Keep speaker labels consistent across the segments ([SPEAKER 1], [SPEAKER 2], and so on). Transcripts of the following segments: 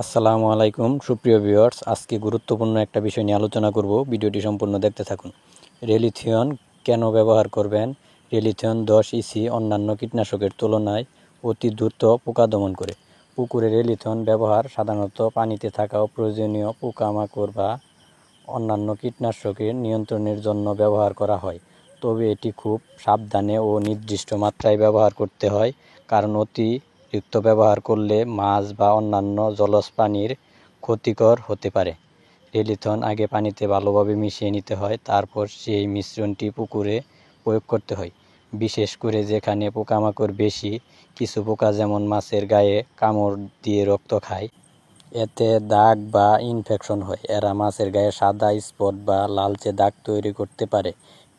[SPEAKER 1] আসসালামু আলাইকুম সুপ্রিয় ভিউয়ার্স, আজকে গুরুত্বপূর্ণ একটা বিষয় নিয়ে আলোচনা করব। ভিডিওটি সম্পূর্ণ দেখতে থাকুন। রেলিথিয়ন কেন ব্যবহার করবেন? রেলিথিয়ন 10 ইসি অন্যান্য কীটনাশকের তুলনায় অতি দ্রুত পোকা দমন করে। পুকুরে রেলিথিয়ন ব্যবহার সাধারণত পানিতে থাকা অপ্রয়োজনীয় পোকামাকড় বা অন্যান্য কীটনাশকের নিয়ন্ত্রণের জন্য ব্যবহার করা হয়, তবে এটি খুব সাবধানে ও নির্দিষ্ট মাত্রায় ব্যবহার করতে হয়, কারণ অতিরিক্ত ব্যবহার করলে মাছ বা অন্যান্য জলজ প্রাণীর ক্ষতিকর হতে পারে। রেলিথিয়ন আগে পানিতে ভালোভাবে মিশিয়ে নিতে হয়, তারপর সেই মিশ্রণটি পুকুরে প্রয়োগ করতে হয়, বিশেষ করে যেখানে পোকামাকড় বেশি। কিছু পোকা যেমন মাছের গায়ে কামড় দিয়ে রক্ত খায়, এতে দাগ বা ইনফেকশন হয়। এরা মাছের গায়ে সাদা স্পট বা লালচে দাগ তৈরি করতে পারে।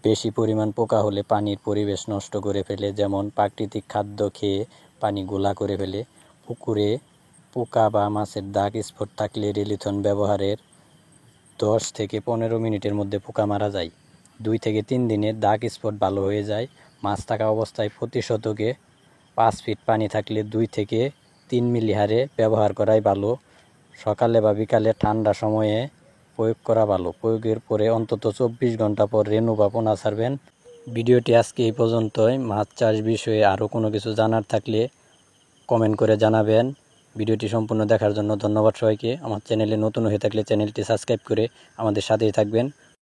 [SPEAKER 1] বেশি পরিমাণ পোকা হলে পানির পরিবেশ নষ্ট করে ফেলে, যেমন প্রাকৃতিক খাদ্য খেয়ে পানি ঘোলা করে ফেলে। পুকুরে পোকা বা মাছের দাগ স্পট থাকলে রেলিথিয়ন ব্যবহারের 10 থেকে 15 মিনিটের মধ্যে পোকা মারা যায়। 2 থেকে 3 দিনে দাগ স্পট ভালো হয়ে যায়। মাছ থাকা অবস্থায় প্রতি শতকে 5 ফিট পানি থাকলে 2 থেকে 3 মিলি হারে ব্যবহার করাই ভালো। সকালে বা বিকালে ঠান্ডা সময়ে প্রয়োগ করা ভালো। প্রয়োগের পরে অন্তত 24 ঘন্টা পর রেণু বা পোনা ছাড়বেন। ভিডিওটি আজকে এই পর্যন্তই। মাছ চাষ বিষয়ে আরও কোনো কিছু জানার থাকলে কমেন্ট করে জানাবেন। ভিডিওটি সম্পূর্ণ দেখার জন্য ধন্যবাদ সবাইকে। আমার চ্যানেলে নতুন হয়ে থাকলে চ্যানেলটি সাবস্ক্রাইব করে আমাদের সাথেই থাকবেন।